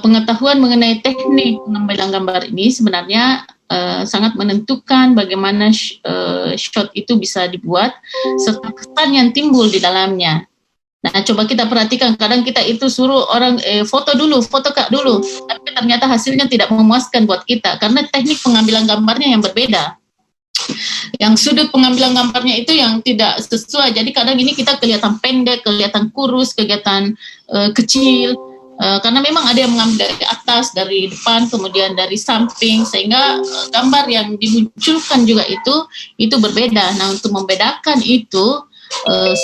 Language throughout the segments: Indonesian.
Pengetahuan mengenai teknik pengambilan gambar ini sebenarnya sangat menentukan bagaimana shot itu bisa dibuat serta kesan yang timbul di dalamnya. Nah, coba kita perhatikan, kadang kita itu suruh orang foto kak dulu, tapi ternyata hasilnya tidak memuaskan buat kita karena teknik pengambilan gambarnya yang berbeda. Yang sudut pengambilan gambarnya itu yang tidak sesuai, jadi kadang ini kita kelihatan pendek, kelihatan kurus, kelihatan kecil, karena memang ada yang mengambil dari atas, dari depan, kemudian dari samping, sehingga gambar yang dimunculkan juga itu berbeda. Nah, untuk membedakan itu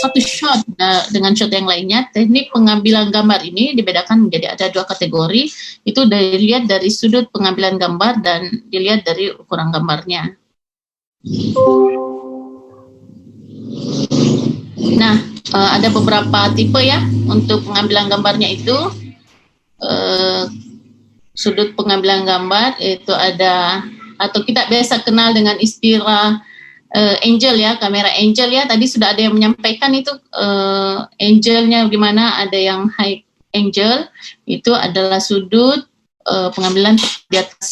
satu shot dengan shot yang lainnya, teknik pengambilan gambar ini dibedakan menjadi ada 2 kategori. Itu dilihat dari sudut pengambilan gambar dan dilihat dari ukuran gambarnya. Nah, ada beberapa tipe ya untuk pengambilan gambarnya itu. Sudut pengambilan gambar itu ada, atau kita biasa kenal dengan istilah angel ya, kamera angel ya. Tadi sudah ada yang menyampaikan itu angelnya gimana, ada yang high angel, itu adalah sudut pengambilan di atas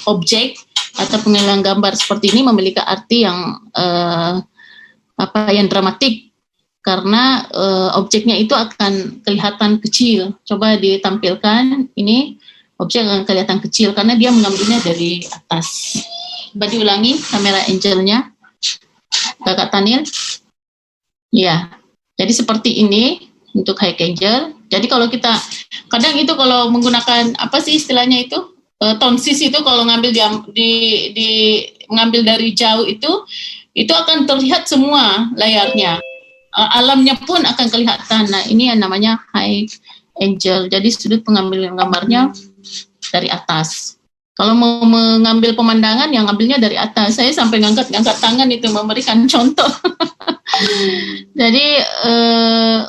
objek atau pengambilan gambar seperti ini memiliki arti yang yang dramatik karena objeknya itu akan kelihatan kecil. Coba ditampilkan, ini objek akan kelihatan kecil karena dia mengambilnya dari atas. Coba diulangi kamera angelnya, Kakak Tanil. Ya, jadi seperti ini untuk high angel. Jadi kalau kita kadang itu kalau menggunakan apa sih istilahnya itu tonsis itu, kalau ngambil mengambil dari jauh itu akan terlihat semua layarnya. Alamnya pun akan kelihatan. Nah, ini yang namanya high angel. Jadi sudut pengambilan gambarnya dari atas. Kalau mau mengambil pemandangan, yang ngambilnya dari atas. Saya sampai ngangkat tangan itu memberikan contoh. Jadi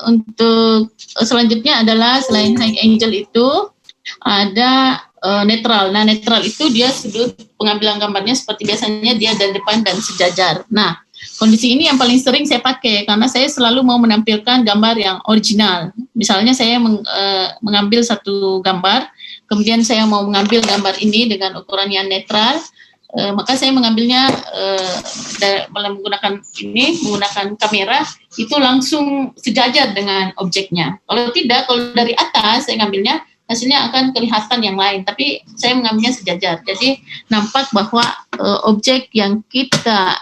untuk selanjutnya adalah selain high angel itu ada netral. Nah, netral itu dia sudut pengambilan gambarnya seperti biasanya dia dari depan dan sejajar. Nah, kondisi ini yang paling sering saya pakai karena saya selalu mau menampilkan gambar yang original. Misalnya saya mengambil satu gambar, kemudian saya mau mengambil gambar ini dengan ukuran yang netral, maka saya mengambilnya menggunakan kamera itu langsung sejajar dengan objeknya. Kalau tidak, kalau dari atas saya ngambilnya, hasilnya akan kelihatan yang lain, tapi saya mengambilnya sejajar. Jadi nampak bahwa objek yang kita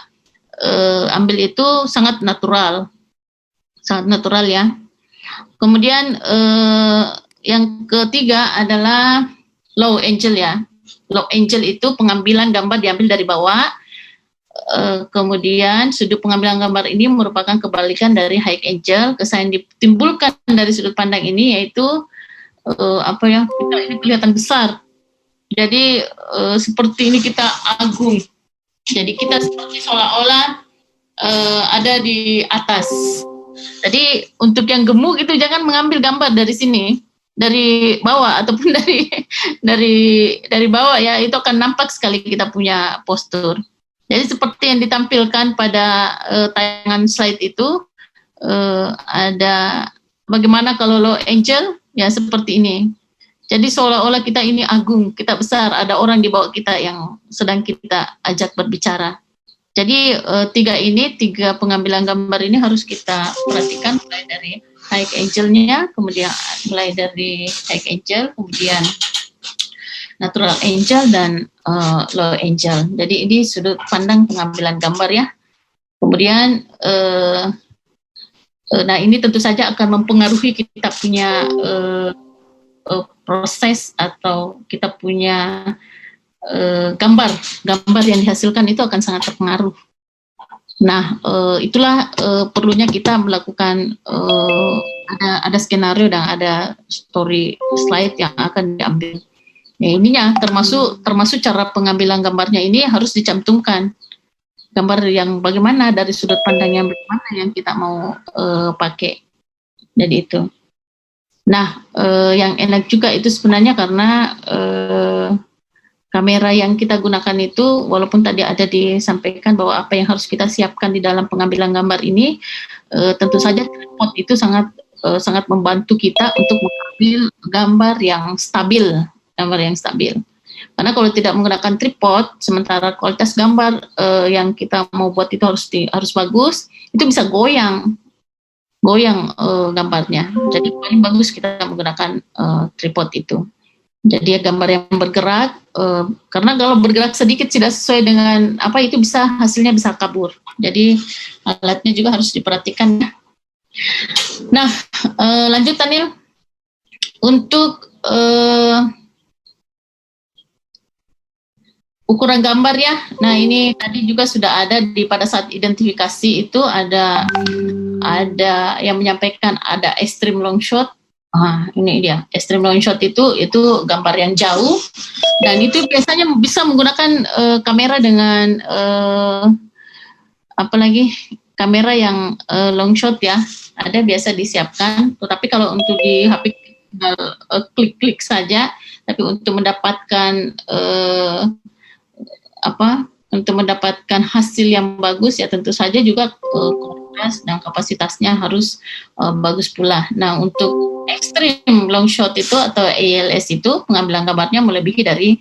ambil itu sangat natural ya. Kemudian yang ketiga adalah low angel ya. Low angel itu pengambilan gambar diambil dari bawah. Kemudian sudut pengambilan gambar ini merupakan kebalikan dari high angel. Kesan yang ditimbulkan dari sudut pandang ini yaitu kita ini kelihatan besar. Jadi seperti ini kita agung. Jadi kita seperti seolah-olah ada di atas. Jadi untuk yang gemuk itu jangan mengambil gambar dari sini, dari bawah ataupun dari bawah ya, itu akan nampak sekali kita punya postur. Jadi seperti yang ditampilkan pada tayangan slide itu ada bagaimana kalau low angel ya seperti ini. Jadi seolah-olah kita ini agung, kita besar, ada orang di bawah kita yang sedang kita ajak berbicara. Jadi tiga pengambilan gambar ini harus kita perhatikan, mulai dari high angle-nya, kemudian mulai dari high angel, kemudian natural angel dan low angel. Jadi ini sudut pandang pengambilan gambar ya. Kemudian nah ini tentu saja akan mempengaruhi kita punya proses atau kita punya gambar yang dihasilkan itu akan sangat terpengaruh. Nah, itulah perlunya kita melakukan ada skenario dan ada story slide yang akan diambil. Ya, ininya termasuk cara pengambilan gambarnya ini harus dicantumkan. Gambar yang bagaimana dari sudut pandang yang bagaimana yang kita mau pakai. Jadi itu. Nah, yang enak juga itu sebenarnya karena kamera yang kita gunakan itu, walaupun tadi ada disampaikan bahwa apa yang harus kita siapkan di dalam pengambilan gambar ini, tentu saja tripod itu sangat membantu kita untuk mengambil gambar yang stabil, Karena kalau tidak menggunakan tripod, sementara kualitas gambar yang kita mau buat itu harus bagus, itu bisa goyang gambarnya. Jadi paling bagus kita menggunakan tripod itu. Jadi gambar yang bergerak, karena kalau bergerak sedikit tidak sesuai dengan apa itu hasilnya bisa kabur. Jadi alatnya juga harus diperhatikan. Nah, lanjut Daniel. Untuk ukuran gambar ya. Nah ini tadi juga sudah ada pada saat identifikasi itu ada yang menyampaikan ada extreme long shot. Ini dia extreme long shot itu gambar yang jauh, dan itu biasanya bisa menggunakan kamera dengan kamera yang long shot ya, ada biasa disiapkan. Tetapi kalau untuk di HP tinggal klik-klik saja, tapi untuk mendapatkan untuk mendapatkan hasil yang bagus ya tentu saja juga kualitas dan kapasitasnya harus bagus pula. Nah untuk extreme long shot itu atau ALS itu pengambilan gambarnya melebihi dari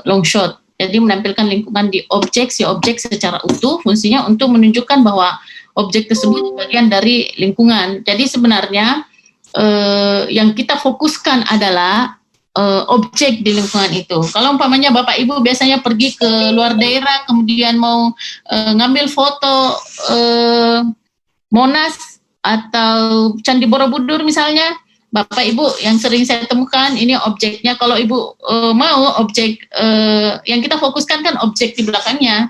long shot. Jadi menampilkan lingkungan di objek secara utuh, fungsinya untuk menunjukkan bahwa objek tersebut bagian dari lingkungan. Jadi sebenarnya yang kita fokuskan adalah objek di lingkungan itu. Kalau umpamanya Bapak Ibu biasanya pergi ke luar daerah, kemudian mau ngambil foto Monas atau Candi Borobudur misalnya, Bapak Ibu yang sering saya temukan ini objeknya. Kalau Ibu mau objek yang kita fokuskan kan objek di belakangnya.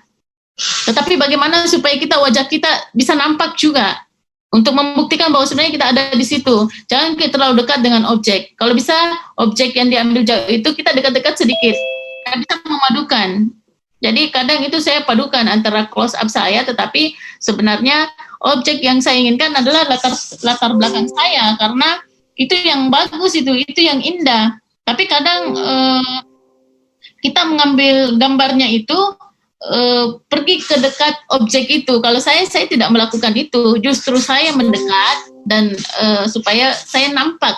Tetapi bagaimana supaya wajah kita bisa nampak juga, untuk membuktikan bahwa sebenarnya kita ada di situ. Jangan kita terlalu dekat dengan objek. Kalau bisa objek yang diambil jauh itu kita dekat-dekat sedikit. Kita bisa memadukan. Jadi kadang itu saya padukan antara close up saya, tetapi sebenarnya objek yang saya inginkan adalah latar belakang saya, karena itu yang bagus, itu yang indah. Tapi kadang kita mengambil gambarnya itu pergi ke dekat objek itu. Kalau saya tidak melakukan itu, justru saya mendekat dan supaya saya nampak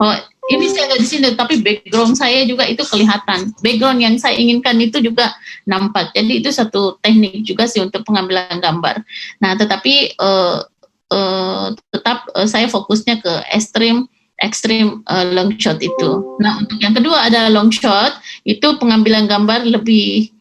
oh ini saya ada di sini, tapi background saya juga itu kelihatan, background yang saya inginkan itu juga nampak. Jadi itu satu teknik juga sih untuk pengambilan gambar. Nah tetapi tetap saya fokusnya ke extreme long shot itu. Nah untuk yang kedua ada long shot, itu pengambilan gambar lebih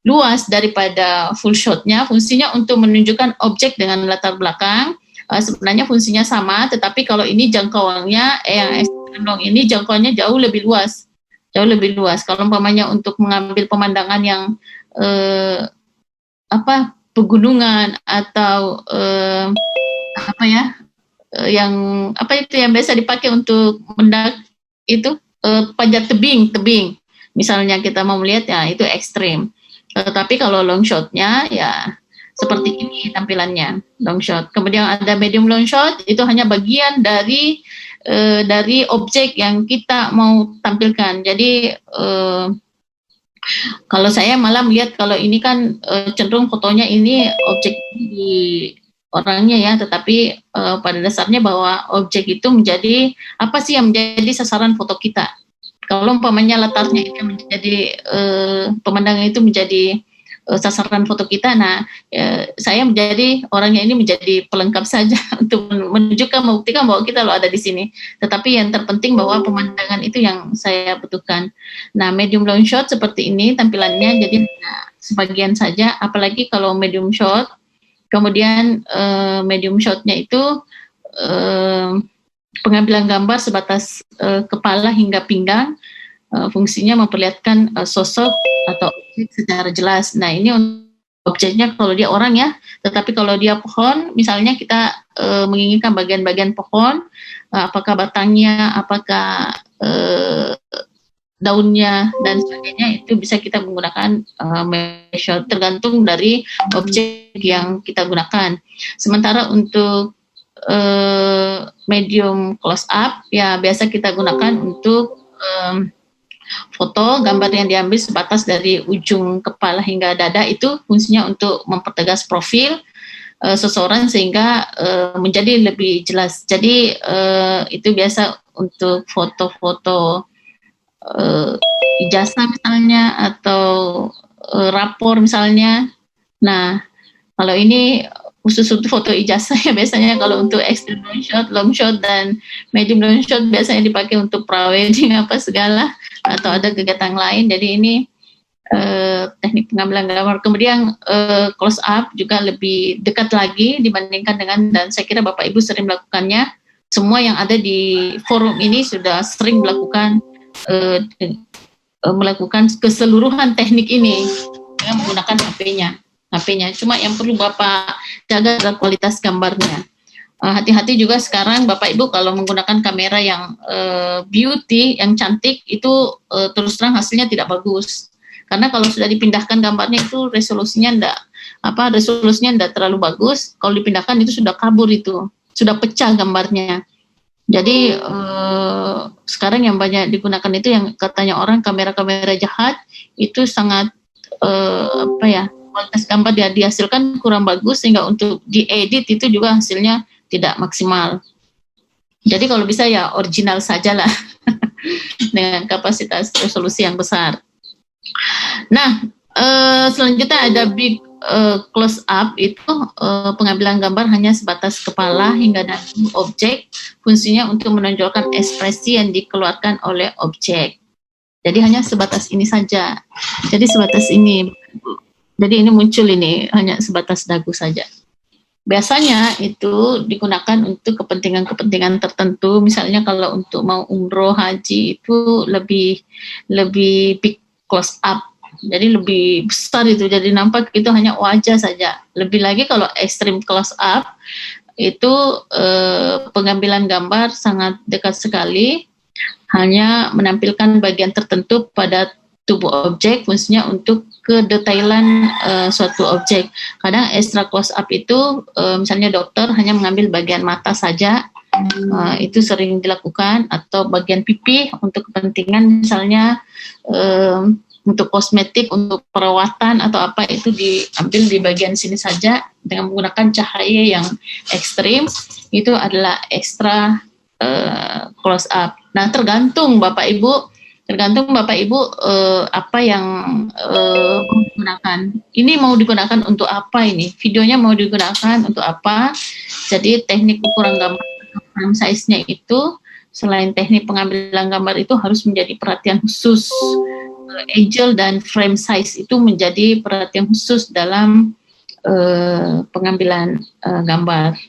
luas daripada full shotnya. Fungsinya untuk menunjukkan objek dengan latar belakang. Sebenarnya fungsinya sama, tetapi kalau ini jangkauannya yang extreme long ini jangkauannya jauh lebih luas. Kalau umpamanya untuk mengambil pemandangan yang pegunungan atau yang biasa dipakai untuk mendak itu panjat tebing. Misalnya kita mau melihat ya itu ekstrim. Tapi kalau long shotnya ya seperti ini tampilannya, long shot. Kemudian ada medium long shot, itu hanya bagian dari objek yang kita mau tampilkan. Jadi kalau saya malah melihat kalau ini kan cenderung fotonya ini objek di orangnya ya, tetapi pada dasarnya bahwa objek itu menjadi apa sih yang menjadi sasaran foto kita. Kalau umpamanya latarnya itu menjadi pemandangan itu menjadi sasaran foto kita, nah saya menjadi orangnya ini menjadi pelengkap saja untuk menunjukkan, membuktikan bahwa kita ada di sini. Tetapi yang terpenting bahwa pemandangan itu yang saya butuhkan. Nah medium long shot seperti ini tampilannya, jadi sebagian saja, apalagi kalau medium shot. Kemudian medium shotnya itu pengambilan gambar sebatas kepala hingga pinggang, fungsinya memperlihatkan sosok atau objek secara jelas. Nah ini objeknya kalau dia orang ya, tetapi kalau dia pohon, misalnya kita menginginkan bagian-bagian pohon, apakah batangnya, apakah daunnya dan sebagainya, itu bisa kita menggunakan measure tergantung dari objek yang kita gunakan. Sementara untuk medium close up ya biasa kita gunakan untuk foto, gambar yang diambil sebatas dari ujung kepala hingga dada itu fungsinya untuk mempertegas profil seseorang sehingga menjadi lebih jelas. Jadi itu biasa untuk foto-foto ijazah misalnya atau rapor misalnya. Nah, kalau ini khusus untuk foto ijazah ya biasanya kalau untuk extreme long shot dan medium long shot biasanya dipakai untuk prawedding apa segala atau ada kegiatan lain. Jadi ini teknik pengambilan gambar. Kemudian close up juga lebih dekat lagi dibandingkan dengan, dan saya kira Bapak Ibu sering melakukannya. Semua yang ada di forum ini sudah sering melakukan keseluruhan teknik ini dengan menggunakan HP-nya. Cuma yang perlu Bapak jaga adalah kualitas gambarnya. Hati-hati juga sekarang Bapak Ibu kalau menggunakan kamera yang beauty, yang cantik itu terus terang hasilnya tidak bagus. Karena kalau sudah dipindahkan gambarnya itu resolusinya enggak terlalu bagus. Kalau dipindahkan itu sudah kabur, itu sudah pecah gambarnya. Jadi sekarang yang banyak digunakan itu yang katanya orang kamera-kamera jahat itu sangat kualitas gambar dia dihasilkan kurang bagus sehingga untuk diedit itu juga hasilnya tidak maksimal. Jadi kalau bisa ya original sajalah dengan kapasitas resolusi yang besar. Nah, selanjutnya ada big close up, itu pengambilan gambar hanya sebatas kepala hingga dagu objek, fungsinya untuk menonjolkan ekspresi yang dikeluarkan oleh objek. Jadi hanya sebatas ini saja. Jadi sebatas ini. Jadi ini muncul ini hanya sebatas dagu saja. Biasanya itu digunakan untuk kepentingan-kepentingan tertentu. Misalnya kalau untuk mau umroh, haji itu lebih big close up. Jadi lebih besar itu. Jadi nampak itu hanya wajah saja. Lebih lagi kalau extreme close up itu pengambilan gambar sangat dekat sekali. Hanya menampilkan bagian tertentu pada tubuh objek, fungsinya untuk kedetailan suatu objek. Kadang extra close up itu misalnya dokter hanya mengambil bagian mata saja, itu sering dilakukan, atau bagian pipi untuk kepentingan misalnya untuk kosmetik, untuk perawatan atau apa, itu diambil di bagian sini saja dengan menggunakan cahaya yang ekstrim. Itu adalah extra close up. Nah, tergantung Bapak Ibu apa yang mau digunakan. Ini mau digunakan untuk apa ini? Videonya mau digunakan untuk apa? Jadi teknik ukuran gambar frame size-nya itu selain teknik pengambilan gambar itu harus menjadi perhatian khusus. Angle dan frame size itu menjadi perhatian khusus dalam pengambilan gambar.